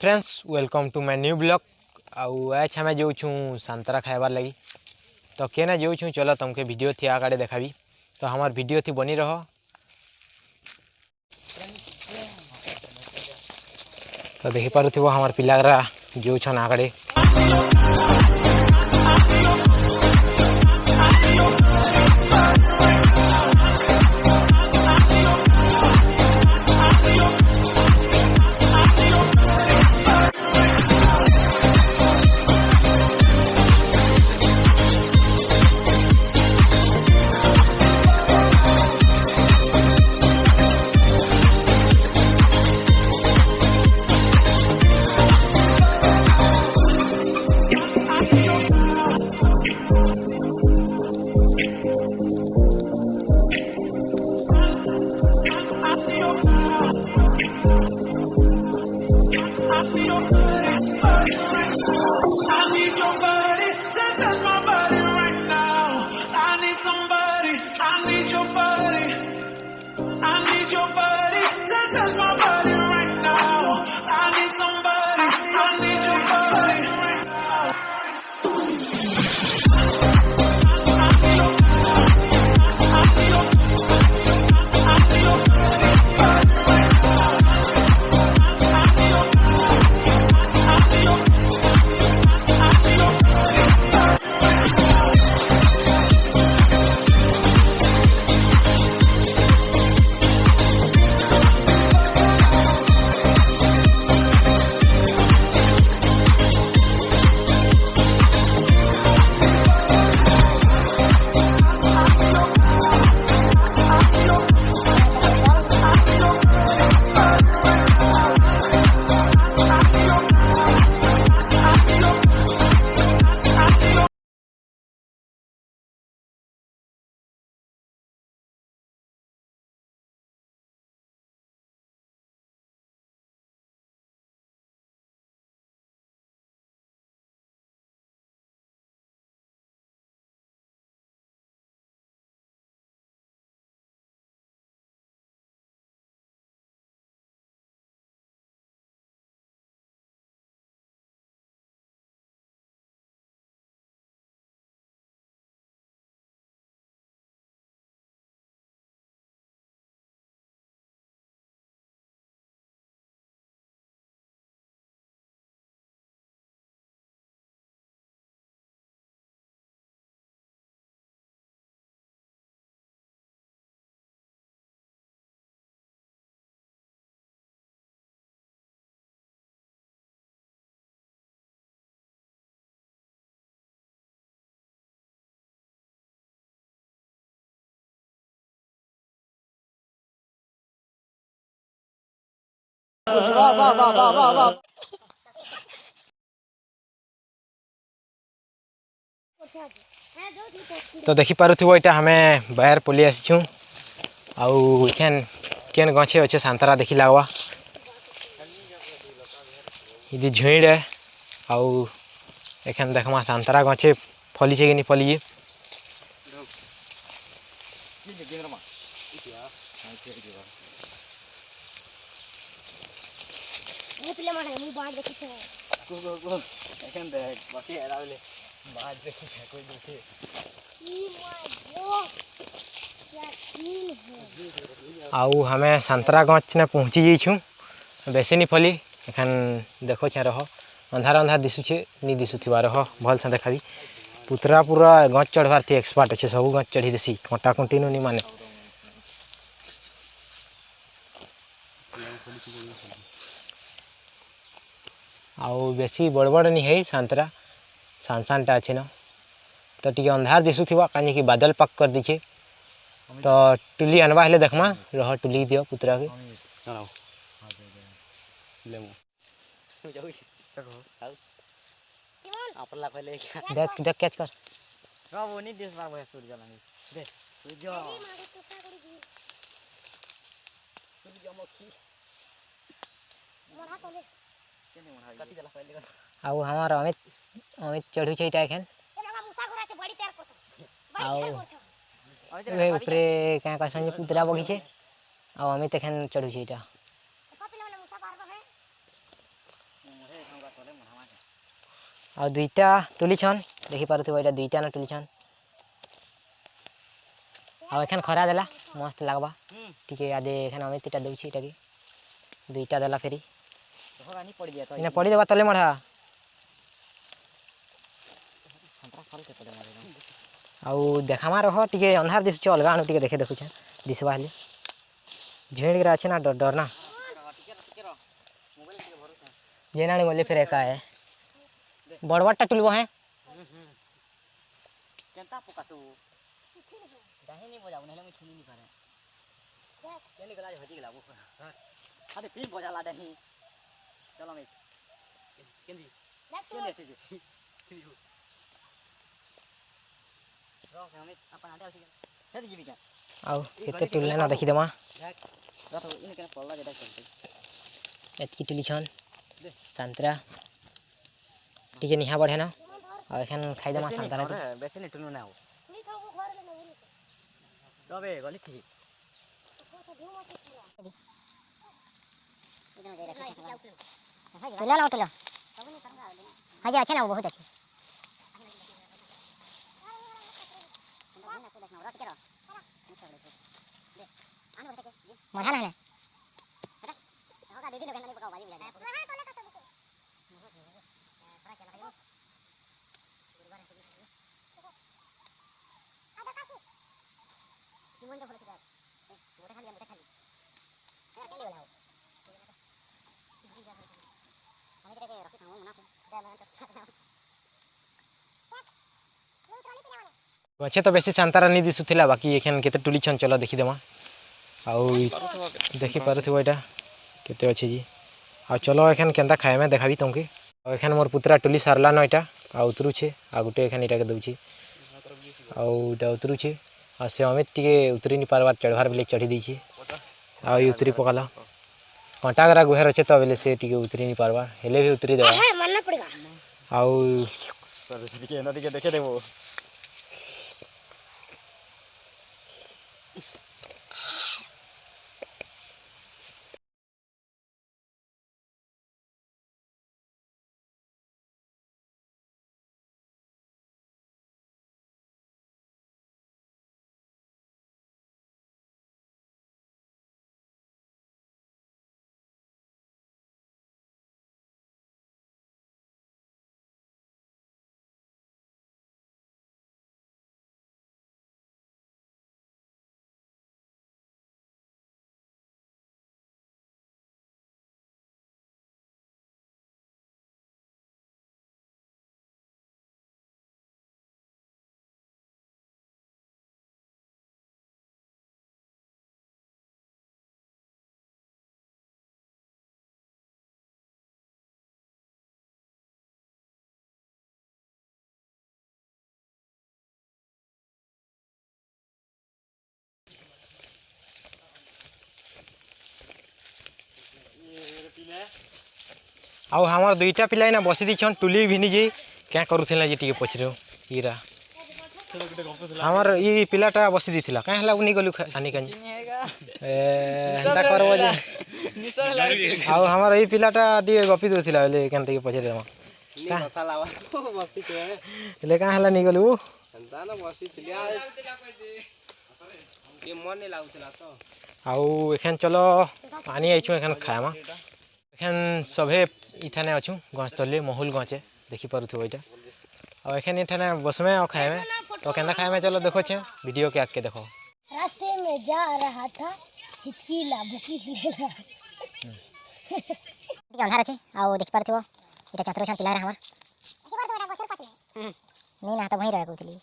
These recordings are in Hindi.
Friends welcome to my new blog. आज हमें जो संतरा खाइबार लगी तो केना जो चलो तुमके वीडियो थी आगे देखाबी तो हमार वीडियो थी बनी रहो। तो देखी पारुथिबो हमार पिलागरा जो छन आगड़े तो देखी पारुथिबो एटा हमें बाहर पलि आसीछू आउ केन केन गछे अच्छे संतरा देखी लागवा इदी झुईड़ है आउ एखन देखमा संतरा गछे फली छे कि नहीं फली आउ हमें संतरा गछ ने पहुँची जाइछू बेसी नहीं फली एखन देखो छे रह अंधार अंधार दिशुचे नहीं दिशुथिबा रह भल से देखाबी पुतरा पूरा गछ चढ़वार थी एक्सपर्ट अच्छे सब गछ चढ़ी देसी कंटा कंटिन्यू नहीं माने आउ बेसी बड़ बड़ नहीं है संतरा सान सानटा अच्छे न तो टी अंधार दिशुथिबा कहीं कि बादल पक कर दीछे तो टुली अनवा हेले देखमा रह टुली दियो पुतरा के देख देख कैच कर आउ हमार अमित अमित चढ़ू छे इटा एखन आउ ए ऊपरे क्या कहसन पुतरा बगीचे आउ अमित एखन चढ़ू छे इटा आ दुईटा टुली छन देखि पारुथिबो एटा दुईटा न टुली छन आ एखन खरा देला मस्त लागबा ठीक आदे एखन अमितटा दउछि एटा के दुईटा देला फेरी होगानी पड़ गया तो इने पड़ी देबा तले मढ़ा संतरा फल के पड़े मारे आउ देखामा रह टिके अंधार दिसुछ अलगा आनु टिके देखे देखुछ दिसबा हले झेड़ गिरा আছে ना डर ना जेनानी बोले फिर एका है बड़बड़टा टुलबो है केनता पकातो दाही नहीं बजाऊ नहीं मैं छुनी नहीं करे केनी गला होजी गला वो अरे तीन बजा ला दही चलो मैं केंदी केंदी ठीक रो हमें अपन आटे उसी हेड जीवी क्या आउ केते टुलने ना देखि देमा रतो इन केन पल्ला जेटा चलते एतकी टुली छन संतरा टिके निहा बढ़े ना आ एखन खाइ देमा संतरा बेसी नहीं टुनु ना हो रबे गली थी तुला ना तुला हाँ जी अच्छा ना वो बहुत अच्छी मजा ना है दीदी लोग पकाओ भाजी मिला गछे तो बेसी संतरा नहीं दिसुथिला बाकी एखन केते टुली छन चलो देखि देमा आउ देखि पारुथिबो एटा केते अछि जी आ चलो एखन केंदा खाए में देखाबी तुमके आ एखन मोर पुत्रा टुली सारला न एटा आ उतरू छे आ गुटे एखन एटा के दउछि आउ एटा उतरू छे आ से अमित टिके उतरी नि पारबार चढ़वार बेले चढ़ी दी छे आ ई उतरी पकाला कांटा गरा गुहेर अछि त बेले से टिके उतरी नि पारबार हेले भी उतरी देबा है मानना पड़ेगा आउ सर टिके न टिके देखे देबो आउ हमर दुईटा पिला ना बसी दिछन टुली भिनी जे क्या करूथिला जे टिके पछरो ईरा हमर ई पिलाटा बसी दिथिला काहे हला उनी गलु आनी कानी एंता करबो जे आउ हमर ई पिलाटा टिके गपी दोथिला ले केनते के पछरे म नी कथा लावा मस्ती के ले काहे हला नी गलु एंता ना बसी थिलिया के मन नहीं लागुतला तो आउ एखन चलो पानी आइछु एखन खायमा एखन सभे इथाने अछु गछतले महुल गछे देखि पारुथो एटा और एखन इथाने बसमे और खाएमे तो केंदा खाएमे चलो देखो छे वीडियो के आके देखो रास्ते में जा रहा था हिचकीला भुकीला टिके अंधार अछि आउ देख पारथिबो एटा चतुर छन पिला रे हमर देखि पारथिबो एटा गछर पातले नहीं ना तो वहीं रह कोथली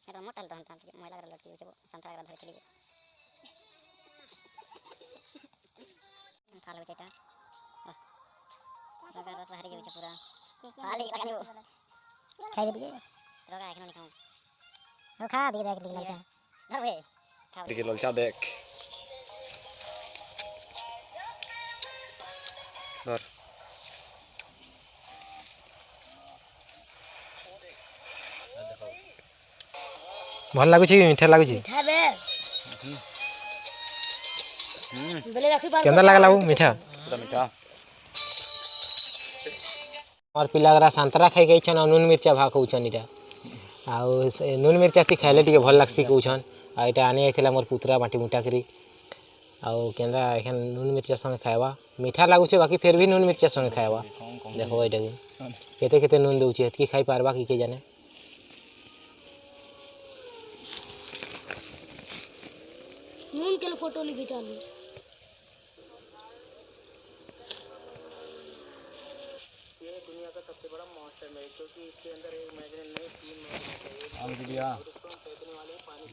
एटा मोटल रहन ता महिला कर लटकी छै संतरा कर धर चली थाल बेटा लगा रत बाहर के पूरा खाली लगा खाई दे रोगा एखन नहीं खाऊं हो खा दे देख ललचा धर बे खा टिके ललचा देख धर भल लागु छी मीठा लागु छी खाबे बोले रखी बार केंदा लागला वो मीठा पूरा मीठा और पिलागरा संतरा खाई गई छन नून मिर्चा भा कहउछन इटा आउ नून मिर्चा ती खाइले टिके भल लागसी कहउछन आ इटा आने आइथिला मोर पुतरा बाटी मुटा करी आउ केंदा एखन नून मिर्चा संगे खाएबा मीठा लागुछे बाकी फिर भी नून मिर्चा संगे खाएबा देखो इटा केते केते नून दउछे हेतकी खाई पारबा की के जाने नून के फोटो ली खिंचा ली ये दुनिया का सबसे बड़ा मॉन्स्टर है क्योंकि इसके अंदर एक मैग्नेट नहीं तीन आम दिया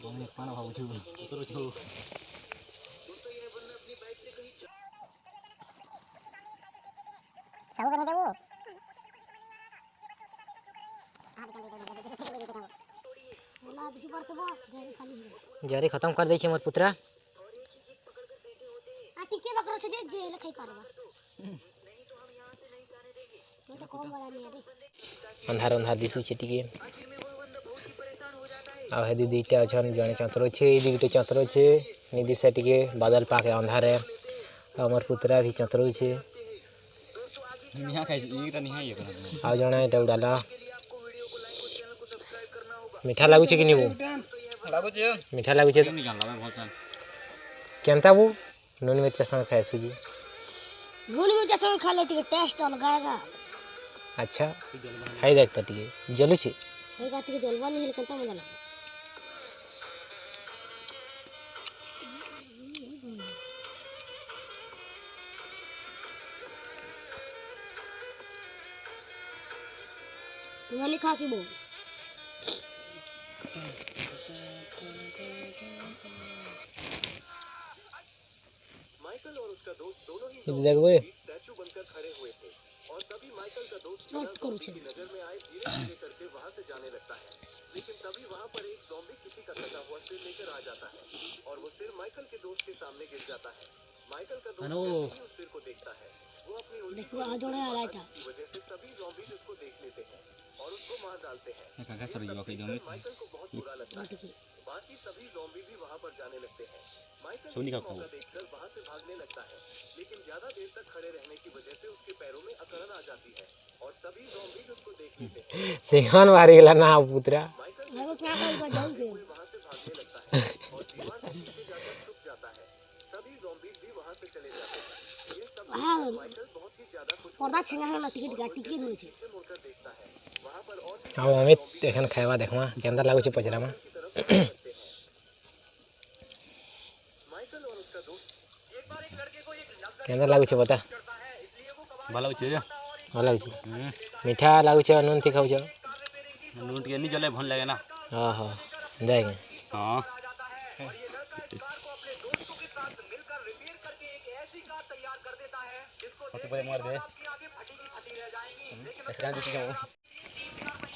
दोनों पाना भाव छु उतर छु सब करने वो बोला देखी बार के बस जरी खाली जरी खत्म कर दै छै मोर पुतरा आ टिके बकरो से जे लखाई पारबा तो कम वाला नहीं है रे अंधार अंधार दिसु छे टिके आ हे दीदी टा छन जने चंत्रो छे दीदी टे चंत्रो छे निदी से टिके बादल पाके अंधार है हमर पुतरा भी चंत्रो छे निहा खाइ एकटा निहा ये कर आ जने एटा उडाला मीठा लागु छे कि नी वो लागु छे मीठा लागु छे नहीं जानला मैं बहुत केनता वो नून मिर्चा संग खाए सुजी नून मिर्चा संग खा ले टिके टेस्ट अलग आएगा अच्छा खाई देखता टिके जलु छे हे का टिके जलवा नहीं है कंता मजा लगे तुम्हारे खा के बोल माइकल और उसका दोस्त दोनों ही ये देखबे स्टैचू बनकर खड़े हुए थे और तभी माइकल का दोस्त नोट करो छे नजर में आए धीरे धीरे करके वहां से जाने लगता है लेकिन तभी वहां पर एक ज़ॉम्बी किसी का कटा हुआ सिर लेकर आ जाता है और वो सिर माइकल के दोस्त के सामने गिर जाता है माइकल का दोस्त जैसे ही उस सिर को देखता है वो अपनी उल्टी देखो आ जोड़े आ लाइट की वजह से सभी ज़ॉम्बी उसको देख लेते हैं और उसको मार डालते हैं का सर ये कहि दो माइकल को बहुत बुरा लगता है बाकी सभी ज़ॉम्बी भी वहां पर जाने लगते हैं माइकल सोनी का को मौका देखकर वहां से भागने लगता है लेकिन ज्यादा देर तक खड़े रहने की वजह से उसके पैरों में अकड़न आ जाती है और सभी ज़ॉम्बी उसको देख लेते हैं सिंघान मारी गेला ना पुतरा मैं क्या करूंगा जाऊं से वहां से भागने लगता है और दीवार के पीछे जाकर छुप जाता है सभी ज़ॉम्बी भी वहां से चले जाते हैं ये सब हां माइकल बहुत ही ज्यादा खुश पर्दा छेंगा ना टिकट टिके धरे छे से मुड़कर देखता है वहां पर और भी हम अमित एखन खाएबा देखमा केंदा लागु छे पचरा में की तरफ बढ़ते हैं माइकल और उसका दोस्त एक बार एक लड़के को एक लफ्ज केंदा लागु छे बता चढ़ता है इसलिए वो कबाड़ भालो छे भल लागु छे मीठा लागु छे नून ती खाउ छे नून के नहीं जले भन लगे ना हां हां देख हां जाता है और ये लड़का इस कार को अपने दोस्तों के साथ मिलकर रिपेयर करके एक ऐसी कार तैयार कर देता है जिसको देखने के बाद आपकी आंखें फटी की फटी रह जाएंगी लेकिन ऐसा दिख जाओ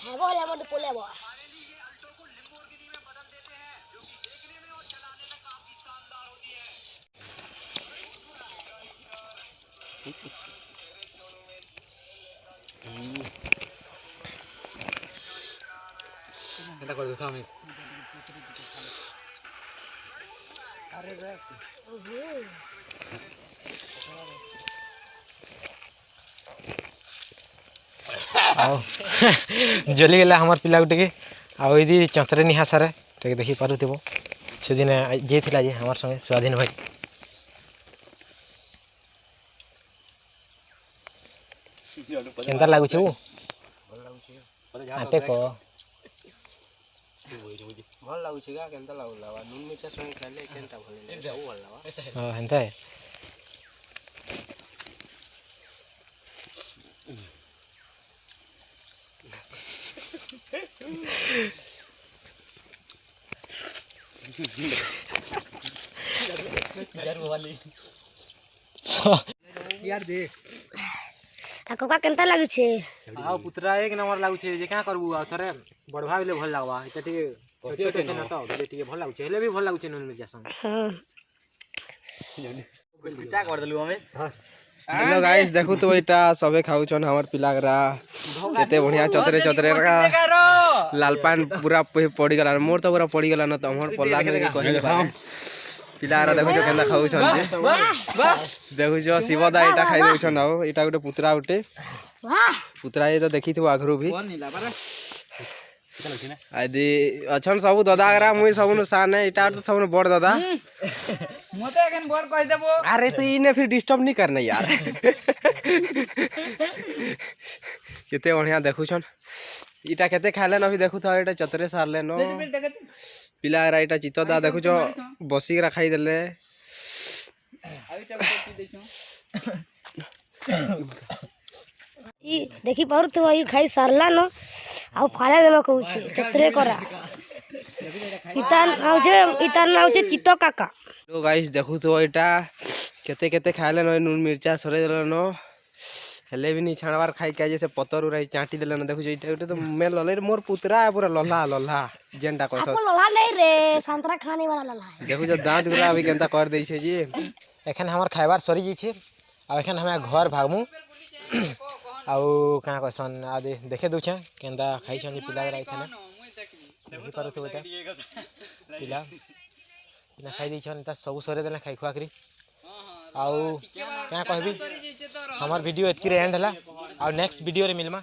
है वो ले मत पोले बो फाइनली ये अल्टो को लिम्बोर्गिनी में बदल देते हैं जो कि देखने में और चलाने में काफी शानदार होती है केटा कर देता हमें आओ जली गेला हमर पिला गुटे आ यदि चंतरे निहा सारे टे देखि पारुथिबो से दिन जे थिला जे हमर संगे स्वाधीन भाई केंदा लागु छै वो आते को भल लाଗୁଛି ଗା କେନ୍ତା ଲାଗୁଲା ନୁନ ମିଠା ସଙ୍ଗେ ଖାଇଲେ କେନ୍ତା ଭଲ ଲାଗେ ଭଲ ଲାଗ हां हेंता है यार दे आ कोका केनता लागु छे आओ पुत्रा एक नंबर लागु छै जे का करबू आ थरे बड़भा बिले भल लागबा एते टिके छोटे छै ना तो बिले टिके भल लागु छै हेले भी भल लागु छै नून मिर्चा संग हां क्या कर देलु हमें हेलो गाइस देखु तो एटा सबे खाउछन हमर पिलागरा केते बढ़िया चतरे चतरे लालपान पूरा पड़ी गला मोर तो पूरा पड़ी गला न तो हमर पल्ला के कहि ପିଲାରା ଦେଖୁଛ କେନ୍ତା ଖାଉଛନ୍ତି ଦେଖୁଛ ଶିବଦା ଏଇଟା ଖାଇ ଦଉଛନ୍ ଆଉ ଏଇଟା ଗୋଟେ ପୁତୁରା ଗୋଟେ ପୁତୁରା ତ ଦେଖିଥିବ ଆଗରୁ ବି ଆଦି ଅଛନ୍ ସବୁ ଦଦାଗରା ମୁଇଁ ସବୁନୁ ସାନେ ଏଇଟା ତ ସବୁନୁ ବଡ଼ ଦାଦା मते एखन बोर्ड कह देबो अरे तो इने फिर डिस्टर्ब नहीं करना यार केते बढ़िया देखुछन इटा केते खाले न भी देखु था एटा चतरे सारले न पिला रा एटा चितदा देखुछ बसी रा खाई देले ई देखि पारु तो ई खाई सारला न आ फाले देबा कहूची चतरे करा इतान नाउ जे चितो काका तो गाइस देखु तो एटा केते केते खाले न नून मिर्चा सरे देले न हेले भी नहीं छाणवार खाई के जैसे पतर उराई चाटी देले न देखु एटा उटे तो मैं लले मोर पुतरा पूरा लल्ला लल्ला जेंटा कहस आपको लला नहीं रे संतरा खाने वाला लला है देखु जो दांत गुला अभी केनता कर दै छै जी एखन हमर खाइबार सरी जी छे आ एखन हमें घर भागमु आउ कहाँ कहसन आदि देखे दूछे केंदा खाई छन पिला एखने देखि पारो तो बेटा पिला पिला खाई दी छन ता सब सरे देले खाई खुआ करी आउ क्या कहबी हमर वीडियो एतकी रे एंड हला आउ नेक्स्ट वीडियो रे मिलमा